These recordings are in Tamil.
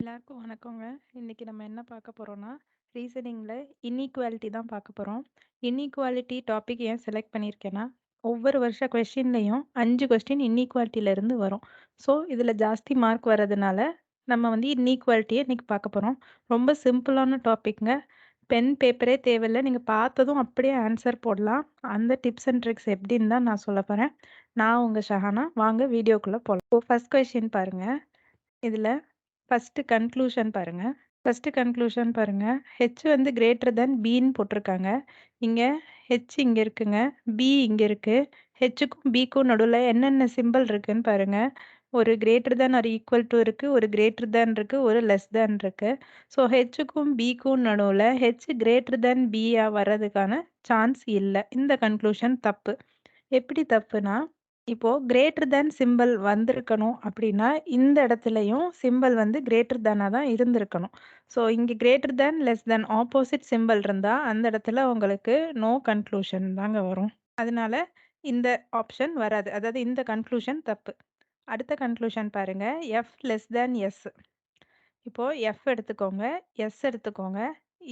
எல்லாருக்கும் வணக்கங்க. இன்னைக்கு நம்ம என்ன பார்க்க போறோம்னா, ரீசனிங்ல இன்ஈக்குவாலிட்டி தான் பார்க்க போறோம். இன்ஈக்குவாலிட்டி டாபிக் ஏன் செலக்ட் பண்ணியிருக்கேன்னா, ஒவ்வொரு வருஷ கொஸ்டின்லயும் 5 கொஸ்டின் இன்ஈக்குவாலிட்டில இருந்து வரும். ஸோ, இதுல ஜாஸ்தி மார்க் வரதுனால, நம்ம வந்து இன்ஈக்குவாலிட்டிய இன்னைக்கு பார்க்க போறோம். ரொம்ப சிம்பிளான டாபிக்ங்க. பென், பேப்பரே தேவையில்ல. நீங்க பார்த்ததும் அப்படியே ஆன்சர் போடலாம். அந்த டிப்ஸ் அண்ட் ட்ரிக்ஸ் எப்படின்னு தான் நான் சொல்லப் போறேன். நான் உங்க ஷஹானா. வாங்க வீடியோக்குள்ள போலாம். இப்போ ஃபர்ஸ்ட் கொஸ்டின் பாருங்க. இதுல ஃபர்ஸ்ட் கன்க்ளூஷன் பாருங்க. ஃபர்ஸ்ட் கன்க்ளூஷன் பாருங்க. ஹெச் வந்து கிரேட்டர் தென் பின்னு போட்டிருக்காங்க. இங்க ஹெச் இங்க இருக்குங்க. பி இங்க இருக்கு. ஹெச்சுக்கும் பிக்கும் நடுவுல என்னென்ன சிம்பல் இருக்குன்னு பாருங்க. ஒரு greater than or equal to இருக்கு. ஒரு கிரேட்டர் தென் இருக்கு. ஒரு லெஸ் தென் இருக்கு. ஸோ ஹெச்சுக்கும் பிக்கும் நடுவுல ஹெச் கிரேட்டர் தென் பியா வர்றதுக்கான சான்ஸ் இல்ல. இந்த கன்க்ளூஷன் தப்பு. எப்படி தப்புனா, இப்போ கிரேட்டர் தென் சிம்பல் வந்திருக்கணும் அப்படின்னா, இந்த இடத்துலயும் சிம்பல் வந்து கிரேட்டர் தென்னா தான் இருந்திருக்கணும். ஸோ இங்க greater than, less than opposite symbol இருந்தா, அந்த இடத்துல உங்களுக்கு நோ கன்க்ளூஷன் தாங்க வரும். அதனால இந்த ஆப்ஷன் வராது. அதாவது இந்த கன்க்ளூஷன் தப்பு. அடுத்த கன்க்ளூஷன் பாருங்க. F less than S. இப்போ எஃப் எடுத்துக்கோங்க, எஸ் எடுத்துக்கோங்க.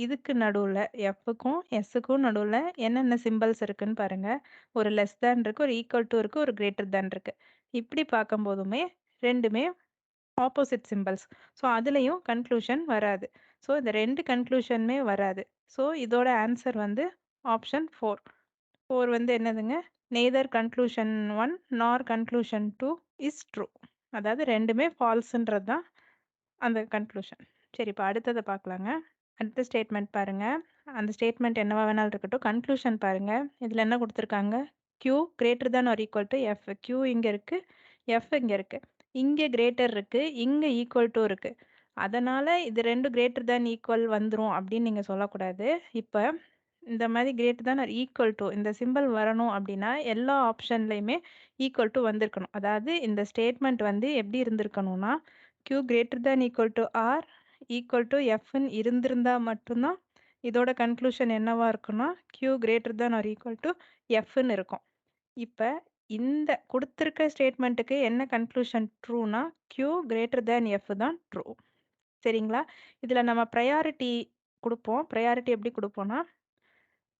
இதுக்கு நடுவுல எஃப்‌க்கும், எஸ்ஸுக்கும் நடுவுல என்னென்ன சிம்பல்ஸ் இருக்குன்னு பாருங்க. ஒரு லெஸ் தேன் இருக்கு, ஒரு ஈக்குவல் டூ இருக்கு, ஒரு கிரேட்டர் தேன் இருக்கு. இப்படி பார்க்கும்போதுமே 2மே ஆப்போசிட் சிம்பல்ஸ். ஸோ அதுலயும் கன்க்ளூஷன் வராது. ஸோ இந்த 2 கன்க்ளூஷனுமே வராது. ஸோ இதோட ஆன்சர் வந்து ஆப்ஷன் 4. 4 வந்து என்னதுங்க? நெய்தர் கன்க்ளூஷன் 1 நார் கன்க்ளூஷன் 2 இஸ் ட்ரூ. அதாவது 2மே ஃபால்ஸ்ன்றது தான் அந்த கன்க்ளூஷன். சரி, இப்ப அடுத்தத பார்க்கலாங்க. அடுத்த ஸ்டேட்மெண்ட் பாருங்க. அந்த ஸ்டேட்மெண்ட் என்னவா வேணாலும் இருக்கட்டும். கன்க்ளூஷன் பாருங்க. இதுல என்ன குடுத்துருக்காங்க? Q greater than or equal to F. Q இங்க இருக்கு. F இங்க இருக்கு. இங்க கிரேட்டர் இருக்கு. இங்க ஈக்குவல் டூ இருக்கு. அதனால இது 2 கிரேட்டர் தென் ஈக்குவல் வந்துரும் அப்படின்னு நீங்க சொல்லக்கூடாது. இப்ப இந்த மாரி greater than or equal to இந்த சிம்பல் வரணும் அப்படின்னா, எல்லா ஆப்ஷன்லயுமே ஈக்குவல் டூ வந்திருக்கணும். அதாவது இந்த ஸ்டேட்மெண்ட் வந்து எப்படி இருந்திருக்கணும்னா, Q greater than equal to R equal to Fன்னு இருந்திருந்தா மட்டும் தான் இதோட கன்க்ளூஷன் என்னவா இருக்கும்னா, Q greater than or equal to Fன்னு இருக்கும். இப்ப இந்த குடுத்திருக்க ஸ்டேட்மெண்ட்டுக்கு என்ன கன்க்ளூஷன் ட்ரூனா, Q கிரேட்டர் தென் F தான் ட்ரூ. சரிங்களா? இதுல நம்ம பிரையாரிட்டி குடுப்போம். பிரையாரிட்டி எப்படி குடுப்போம்னா,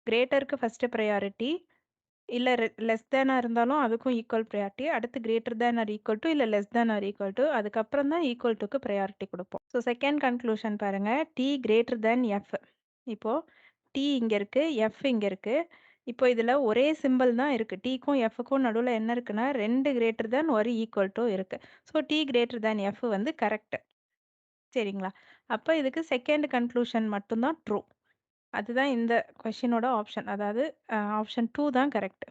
கிரேட்டருக்கு ஃபர்ஸ்ட் பிரையாரிட்டி. இல்ல லெஸ் தேனா இருந்தாலும் அதுக்கும் ஈக்குவல் பிரையாரிட்டி. அடுத்து greater than or equal to இல்ல less than or equal to. அதுக்கப்புறம் தான் ஈக்குவல் டூக்கு பிரையாரிட்டி குடுப்போம். ஸோ செகண்ட் கன்க்ளூஷன் பாருங்க. T greater than F. இப்போ T இங்க இருக்கு. F இங்க இருக்கு. இப்போ இதுல ஒரே சிம்பல் தான் இருக்கு. Tக்கும் Fக்கும் நடுவுல என்ன இருக்குன்னா, 2 கிரேட்டர் தேன் ஒரு ஈக்குவல் டூ இருக்கு. So T greater than F வந்து கரெக்ட். சரிங்களா? அப்ப இதுக்கு செகண்ட் கன்க்ளூஷன் மட்டும் தான் ட்ரூ. அதுதான் இந்த கொஸ்டினோட ஆப்ஷன். அதாவது ஆப்ஷன் 2 தான் கரெக்ட்.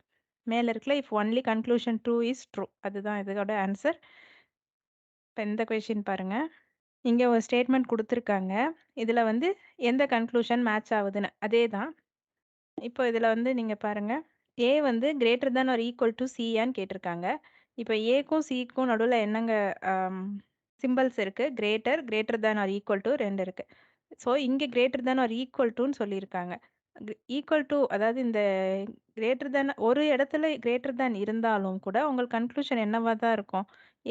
மேல இருக்குல்ல, if only conclusion 2 is true. அதுதான் இதோட ஆன்சர். இப்ப இந்த கொஸ்டின் பாருங்க. இங்க ஒரு ஸ்டேட்மெண்ட் குடுத்துருக்காங்க. இதுல வந்து எந்த கன்க்ளூஷன் மேட்ச் ஆவுதுன்னு. அதே தான். இப்போ இதுல வந்து நீங்க பாருங்க. A வந்து greater than or equal to சியான்னு கேட்டிருக்காங்க. இப்ப Aக்கும் Cக்கும் நடுவுல என்னங்க அம் சிம்பல்ஸ் இருக்கு. Greater, greater than or equal to 2 இருக்கு. ஸோ இங்க கிரேட்டர் தென் ஆர் ஈக்குவல் டூன்னு சொல்லியிருக்காங்க. ஈக்குவல் டூ அதாவது இந்த கிரேட்டர் தென் ஒரு இடத்துல கிரேட்டர் தென் இருந்தாலும் கூட உங்கள் கன்க்ளூஷன் என்னவா தான் இருக்கும்?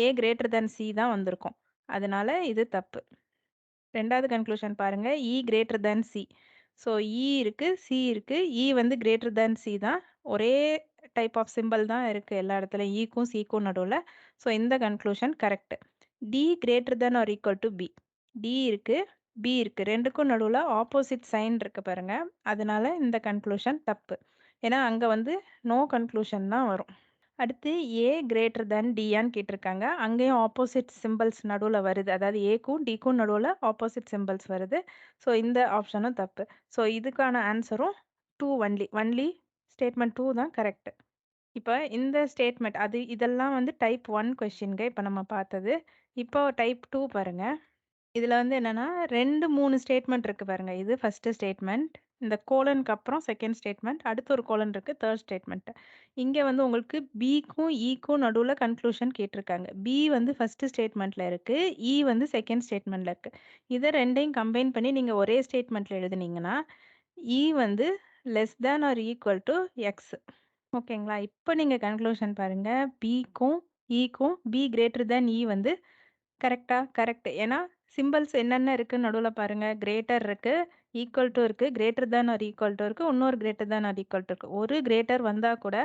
A கிரேட்டர் தென் C தான் வந்திருக்கும். அதனால இது தப்பு. 2வது கன்க்ளூஷன் பாருங்க. E greater than C. So E இருக்கு, C இருக்கு. E வந்து கிரேட்டர் தென் C தான். ஒரே டைப் ஆஃப் சிம்பல் தான் இருக்கு எல்லா இடத்துலயும் Eக்கும் Cக்கும் நடுவுல. ஸோ இந்த conclusion correct. D greater than or equal to B. D இருக்கு, B இருக்கு. 2க்கும் நடுவுல ஆப்போசிட் சைன் இருக்கு பாருங்க. அதனால இந்த கன்க்ளூஷன் தப்பு. ஏன்னா அங்க வந்து நோ கன்க்ளூஷன் தான் வரும். அடுத்து A கிரேட்டர் தென் Dயான்னு கேட்டிருக்காங்க. அங்கேயும் ஆப்போசிட் சிம்பல்ஸ் நடுவுல வருது. அதாவது Aக்கும் Dக்கும் நடுவுல ஆப்போசிட் சிம்பல்ஸ் வருது. ஸோ இந்த ஆப்ஷனும் தப்பு. ஸோ இதுக்கான ஆன்சரும் 2 ஒன்லி. ஒன்லி ஸ்டேட்மெண்ட் 2 தான் கரெக்ட். இப்ப இந்த ஸ்டேட்மெண்ட் இதெல்லாம் வந்து டைப் 1 கொஸ்டின்ங்க இப்ப நம்ம பார்த்தது. இப்போ டைப் 2 பாருங்க. இதுல வந்து என்னன்னா 2, 3 ஸ்டேட்மெண்ட் இருக்கு பாருங்க. இது ஃபர்ஸ்ட் ஸ்டேட்மெண்ட். இந்த கோலனுக்கு அப்புறம் செகண்ட் ஸ்டேட்மெண்ட். அடுத்து ஒரு கோலன் இருக்கு. Third statement. இங்க வந்து உங்களுக்கு Bக்கும் Eக்கும் நடுவுல கன்க்ளூஷன் கேட்டிருக்காங்க. B வந்து ஃபர்ஸ்ட் ஸ்டேட்மெண்ட்ல இருக்கு. E வந்து செகண்ட் ஸ்டேட்மெண்ட்ல இருக்கு. இத 2யும் கம்பைன் பண்ணி நீங்க ஒரே ஸ்டேட்மெண்ட்ல எழுதுனீங்கன்னா, E வந்து less than or equal to X. ஓகேங்களா? இப்ப நீங்க கன்க்ளூஷன் பாருங்க. Bக்கும் Eக்கும் B கிரேட்டர் தேன் E வந்து கரெக்ட்டா? கரெக்ட். ஏன்னா சிம்பல்ஸ் என்னென்ன இருக்குன்னு நடுவுல பாருங்க. கிரேட்டர் இருக்கு, ஈக்குவல் டூ இருக்கு, greater than or equal to இருக்கு, இன்னொரு greater than or equal to இருக்கு. ஒரு கிரேட்டர் வந்தா கூட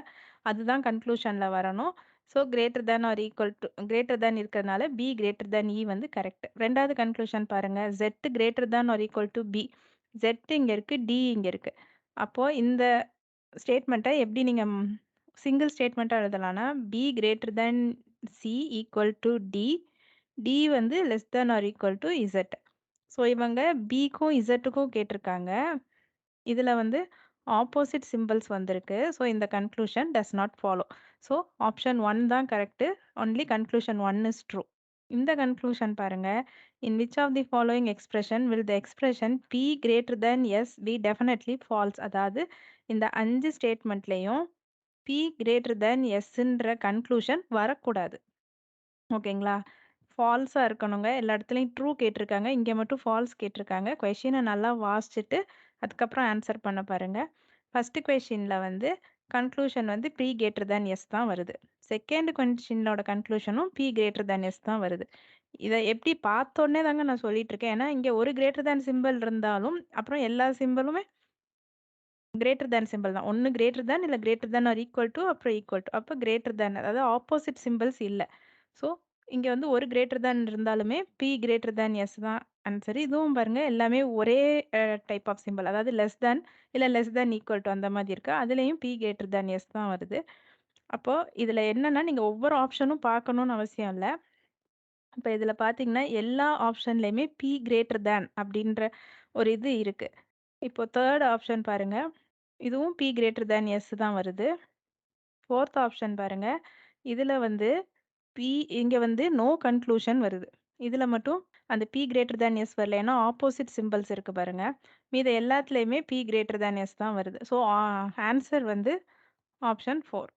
அதுதான் கன்க்ளூஷன்ல வரணும். So greater than or equal to greater than இருக்கிறதுனால பி கிரேட்டர் தேன் இ வந்து கரெக்ட். 2வது கன்க்ளூஷன் பாருங்க. Z greater than or equal to B. Z இங்க இருக்கு, டி இங்க இருக்கு. அப்போ இந்த ஸ்டேட்மெண்ட்ட எப்படி நீங்க சிங்கிள் ஸ்டேட்மெண்ட்டா எழுதலாம்னா, B greater than C equal to D. D வந்து less than or equal to Z. So இவங்க பிக்கும் இசட்டுக்கும் கேட்டிருக்காங்க. இதுல வந்து ஆப்போசிட் சிம்பல்ஸ் வந்திருக்கு. ஸோ இந்த conclusion does not follow. So option 1 தான் correct. Only conclusion 1 is true. இந்த கன்க்ளூஷன் பாருங்க. In which of the following expression will the expression B greater than S be definitely false. அதாவது இந்த 5 ஸ்டேட்மெண்ட்லயும் பி கிரேட்டர் தேன் எஸ்ன்ற கன்க்ளூஷன் வரக்கூடாது. ஓகேங்களா? ஃபால்ஸா இருக்கணுங்க. எல்லா இடத்துலயும் ட்ரூ கேட்டிருக்காங்க. இங்க மட்டும் ஃபால்ஸ் கேட்டிருக்காங்க. கொஸ்டின நல்லா வாசிச்சுட்டு, அதுக்கப்புறம் ஆன்சர் பண்ண பாருங்க. ஃபர்ஸ்ட் கொஸ்டின்ல வந்து கன்க்ளூஷன் வந்து பி கிரேட்டர் தேன் எஸ் தான் வருது. செகண்ட் கொஸ்டினோட கன்க்ளூஷனும் பி கிரேட்டர் தேன் எஸ் தான் வருது. இத எப்படி பார்த்தோனே தாங்க நான் சொல்லிட்டு இருக்கேன். ஏன்னா, இங்க ஒரு கிரேட்டர் தேன் சிம்பல் இருந்தாலும், அப்புறம் எல்லா சிம்பலுமே கிரேட்டர் தேன் சிம்பல் தான். ஒண்ணு கிரேட்டர் தேன் இல்ல greater than or equal to அப்புறம் ஈக்குவல் டூ. அப்ப கிரேட்டர் தேன் அதாவது ஆப்போசிட் சிம்பல்ஸ் இல்ல. ஸோ இங்க வந்து ஒரு கிரேட்டர் தேன் இருந்தாலுமே பி கிரேட்டர் தேன் எஸ் தான் ஆன்சர். இதுவும் பாருங்க எல்லாமே ஒரே டைப் ஆஃப் சிம்பல். அதாவது லெஸ் தேன் இல்ல லெஸ் தேன் ஈக்குவல் டூ அந்த மாதிரி இருக்கு. அதுலயும் பி கிரேட்டர் தேன் எஸ் தான் வருது. அப்போ இதுல என்னன்னா நீங்க ஒவ்வொரு ஆப்ஷனும் பார்க்கணும்னு அவசியம் இல்ல. இப்ப இதுல பார்த்தீங்கன்னா எல்லா ஆப்ஷன்லயுமே பி கிரேட்டர் தேன் அப்படின்ற ஒரு இது இருக்கு. இப்போ 3rd ஆப்ஷன் பாருங்க. இதுவும் பி கிரேட்டர் தேன் எஸ் தான் வருது. 4த் ஆப்ஷன் பாருங்க. இதுல வந்து பி இங்க வந்து நோ கன்க்ளூஷன் வருது. இதுல மட்டும் அந்த பி கிரேட்டர் தேன் எஸ் வரல. ஏன்னா ஆப்போசிட் சிம்பல்ஸ் இருக்கு பாருங்க. மீத எல்லாத்துலயுமே பி கிரேட்டர் தேன் எஸ் தான் வருது. ஸோ ஆன்சர் வந்து ஆப்ஷன் 4.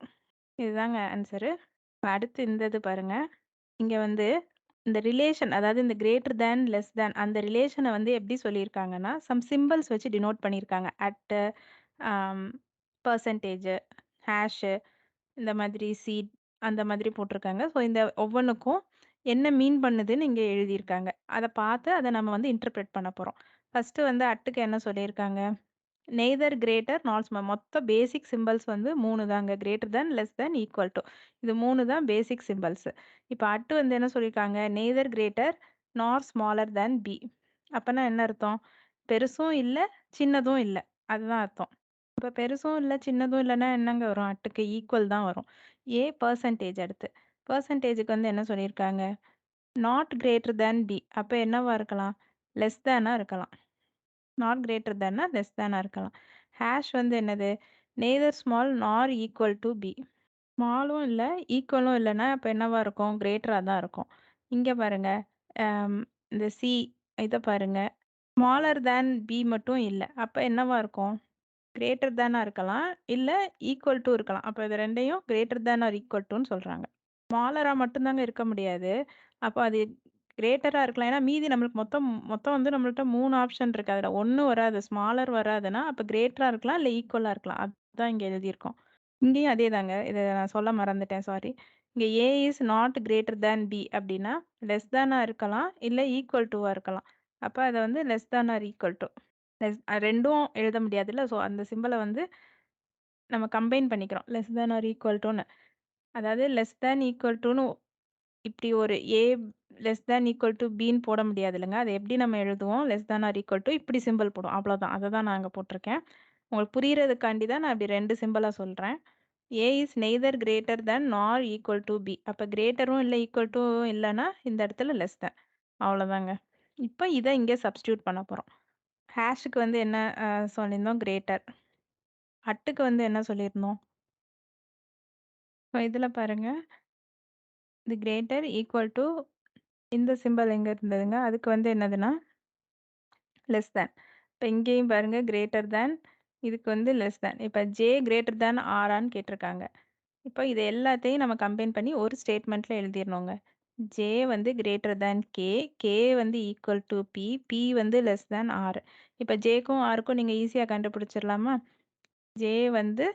இதுதாங்க ஆன்சரு. அடுத்து இந்த இது பாருங்க. இங்க வந்து இந்த ரிலேஷன் அதாவது இந்த கிரேட்டர் தேன், லெஸ் தேன் அந்த ரிலேஷன வந்து எப்படி சொல்லியிருக்காங்கன்னா, சம் சிம்பல்ஸ் வச்சு டினோட் பண்ணியிருக்காங்க. அட், பெர்சன்டேஜ், ஹேஷ் இந்த மாதிரி சீட் அந்த மாதிரி போட்டிருக்காங்க. ஸோ இந்த ஒவ்வொன்னுக்கும் என்ன மீன் பண்ணுதுன்னு இங்க எழுதியிருக்காங்க. அத பார்த்து அத நம்ம வந்து இன்டர்பிரெட் பண்ண போறோம். ஃபர்ஸ்ட்டு வந்து அட்டுக்கு என்ன சொல்லியிருக்காங்க? நெய்தர் கிரேட்டர் நார் ஸ்மால் மொத்த பேசிக் சிம்பல்ஸ் வந்து 3 தாங்க. Greater than, less than, equal to. இது 3 தான் பேசிக் சிம்பல்ஸ். இப்ப அட்டு வந்து என்ன சொல்லியிருக்காங்க? நெய்தர் கிரேட்டர் நார் ஸ்மாலர் தேன் பி. அப்பன்னா என்ன அர்த்தம்? பெருசும் இல்ல, சின்னதும் இல்ல. அதுதான் அர்த்தம். இப்ப பெருசும் இல்ல, சின்னதும் இல்லன்னா என்னங்க வரும்? அட்டுக்கு ஈக்குவல் தான் வரும். ஏ பெர்சன்டேஜ் அடுத்து. பெர்சன்டேஜ்க்கு வந்து என்ன சொல்லியிருக்காங்க? Not greater than B. அப்ப என்னவா இருக்கலாம்? லெஸ் தேனா இருக்கலாம். நாட் கிரேட்டர் தேன்னா லெஸ் தேனா இருக்கலாம். ஹேஷ் வந்து என்னது? Neither small nor equal to B. ஸ்மாலும் இல்ல, ஈக்குவலும் இல்லன்னா அப்ப என்னவா இருக்கும்? கிரேட்டரா தான் இருக்கும். இங்க பாருங்க. இந்த சி இத பாருங்க. ஸ்மாலர் தேன் பி மட்டும் இல்ல. அப்ப என்னவா இருக்கும்? கிரேட்டர் தேனா இருக்கலாம். இல்ல ஈக்குவல் டூ இருக்கலாம். அப்ப இது 2யும் கிரேட்டர் தேன் ஆர் ஈக்குவல் டூன்னு சொல்றாங்க. ஸ்மாலரா மட்டும் தாங்க இருக்க முடியாது. அப்ப அது கிரேட்டரா இருக்கலாம். ஏன்னா மீதி நம்மளுக்கு மொத்தம் மொத்தம் வந்து நம்மள்ட்ட 3 ஆப்ஷன் இருக்கு. அதுல 1 வராது. ஸ்மாலர் வராதுன்னா, அப்ப கிரேட்டரா இருக்கலாம், இல்ல ஈக்குவலா இருக்கலாம். அதுதான் இங்க எழுதியிருக்கோம். இங்கேயும் அதேதாங்க. இத நான் சொல்ல மறந்துட்டேன். சாரி. இங்க A is not greater than B அப்டின்னா, லெஸ் தேனா இருக்கலாம், இல்ல ஈக்குவல் டூவா இருக்கலாம். அப்ப அத வந்து less than or equal to. 2ம் எழுத முடியாதுல்ல. ஸோ அந்த சிம்பல வந்து நம்ம கம்பைன் பண்ணிக்கிறோம். லெஸ் தேன் ஆர் ஈக்குவல் டூன்னு. அதாவது லெஸ் தேன் ஈக்குவல் டூன்னு இப்படி ஒரு A less than equal to பின்னு போட முடியாதுல்லங்க. அத எப்படி நம்ம எழுதுவோம்? Less than or equal to இப்படி சிம்பல் போடுவோம். அவ்வளோதான். அத தான் நான் அங்க போட்டிருக்கேன். உங்களுக்கு புரியறதுக்காண்டி தான் நான் இப்படி 2 சிம்பலா சொல்றேன். ஏ இஸ் நெய்தர் கிரேட்டர் தேன் நார் ஈக்குவல் டூ பி. அப்ப கிரேட்டரும் இல்ல, ஈக்குவல் டூவும் இல்லன்னா, இந்த இடத்துல லெஸ் தேன். அவ்வளோதாங்க. இப்ப இத இங்க சப்ஸ்டிட்யூட் பண்ண போறோம். ஹேஷ்க்கு வந்து என்ன சொல்லியிருந்தோம்? கிரேட்டர். அட்டுக்கு வந்து என்ன சொல்லியிருந்தோம்? இதுல பாருங்க. இது கிரேட்டர் ஈக்குவல் டூ இந்த சிம்பல் எங்க இருந்ததுங்க? அதுக்கு வந்து என்னதுன்னா, லெஸ் தேன். இப்ப இங்கேயும் பாருங்க கிரேட்டர் தேன், இதுக்கு வந்து லெஸ் தேன். இப்ப ஜே கிரேட்டர் தேன் ஆரான்னு கேட்டிருக்காங்க. இப்ப இது எல்லாத்தையும் நம்ம கம்பைன் பண்ணி ஒரு ஸ்டேட்மெண்ட்ல எழுதிறணுங்க. ஜே வந்து கிரேட்டர் தேன் கே, கே வந்து ஈக்குவல் டூ பி, பி வந்து லெஸ் தேன் ஆர். இப்ப ஜேக்கும் ஆருக்கும் நீங்க ஈஸியா கண்டுபிடிச்சிடலாமா? ஜே வந்து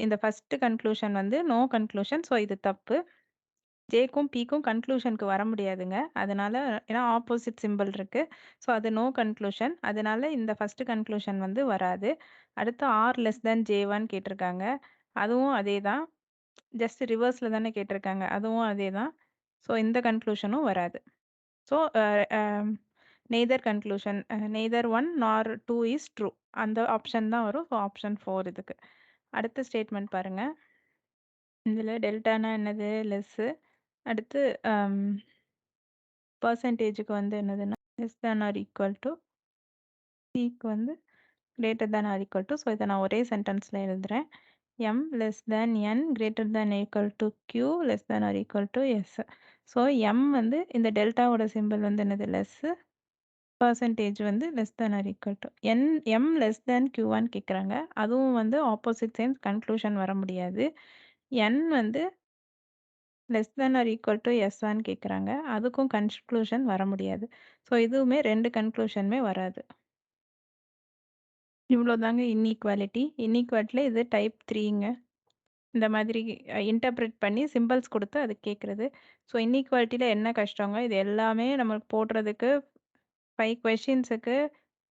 இந்த ஃபர்ஸ்ட் கன்க்ளூஷன் வந்து நோ கன்க்ளூஷன். ஸோ இது தப்பு. ஜேக்கும் பிக்கும் கன்க்ளூஷனுக்கு வர முடியாதுங்க. அதனால ஏன்னா ஆப்போசிட் சிம்பல் இருக்கு. ஸோ அது நோ கன்க்ளூஷன். அதனால இந்த ஃபர்ஸ்ட் கன்க்ளூஷன் வந்து வராது. அடுத்து ஆர் லெஸ் தேன் ஜே1 கேட்டிருக்காங்க. அதுவும் அதே தான். ஜஸ்ட் ரிவர்ஸ்ல தானே கேட்டிருக்காங்க. அதுவும் அதே தான். ஸோ இந்த கன்க்ளூஷனும் வராது. ஸோ நெய்தர் கன்க்ளூஷன் நெய்தர் 1 நார் 2 இஸ் ட்ரூ. அந்த ஆப்ஷன் தான் வரும். ஸோ ஆப்ஷன் 4 இதுக்கு. அடுத்த ஸ்டேட்மெண்ட் பாருங்க. இதில டெல்டானா என்னது? லெஸ்ஸு. அடுத்து பெர்சன்டேஜுக்கு வந்து என்னதுன்னா, less than or equal to சிக்கு வந்து greater than or equal to. So இதை நான் ஒரே சென்டென்ஸில் எழுதுறேன். M less than N greater than equal to Q less than or equal to S. So M வந்து இந்த டெல்டாவோட சிம்பிள் வந்து என்னது? லெஸ்ஸு. பெர்சன்டேஜ் வந்து less than or equal to M less than கியூவான்னு கேட்குறாங்க. அதுவும் வந்து ஆப்போசிட் சைன்ஸ் கன்க்ளூஷன் வர முடியாது. என் வந்து less than or equal to எஸ்ஸான்னு கேட்குறாங்க. அதுக்கும் கன்க்ளூஷன் வர முடியாது. ஸோ இதுவுமே 2 கன்க்ளூஷனுமே வராது. இவ்வளோதாங்க இன்ஈக்வாலிட்டி. இன்ஈக்வாலிட்டில இது டைப் 3ங்க. இந்த மாதிரி இன்டர்பிரெட் பண்ணி சிம்பிள்ஸ் கொடுத்து அது கேட்குறது. ஸோ இன்ஈக்வாலிட்டில என்ன கஷ்டங்க? இது எல்லாமே நமக்கு போடுறதுக்கு 5 கொஸ்டின்ஸுக்கு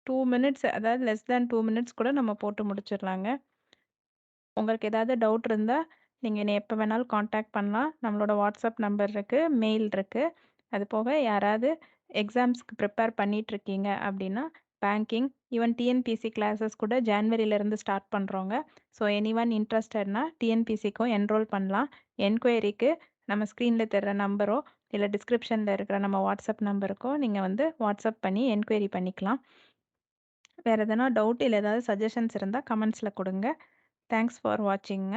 2 மினிட்ஸ், அதாவது லெஸ் தேன் 2 மினிட்ஸ் கூட நம்ம போட்டு முடிச்சிடலாங்க. உங்களுக்கு ஏதாவது டவுட் இருந்தா, நீங்க என்னைய எப்போ வேணாலும் கான்டாக்ட் பண்ணலாம். நம்மளோட வாட்ஸ்அப் நம்பர் இருக்கு, மெயில் இருக்கு. அது போக யாராவது எக்ஸாம்ஸ்க்கு ப்ரிப்பேர் பண்ணிட்டுருக்கீங்க அப்படின்னா, பேங்கிங், ஈவன் டிஎன்பிஎஸ்சி கிளாஸஸ் கூட ஜான்வரியிலேருந்து ஸ்டார்ட் பண்ணுறோங்க. ஸோ எனிஒன் இன்ட்ரெஸ்டட்னா டிஎன்பிஎஸ்சிக்கும் என்ரோல் பண்ணலாம். என்கொயரிக்கு நம்ம ஸ்க்ரீனில் தர்ற நம்பரோ, இல்லை டிஸ்கிரிப்ஷனில் இருக்கிற நம்ம வாட்ஸ்அப் நம்பருக்கோ நீங்கள் வந்து வாட்ஸ்அப் பண்ணி என்கொயரி பண்ணிக்கலாம். வேறு எதனா டவுட் இல்லை ஏதாவது சஜஷன்ஸ் இருந்தால் கமெண்ட்ஸில் கொடுங்க. Thanks for வாட்சிங்க.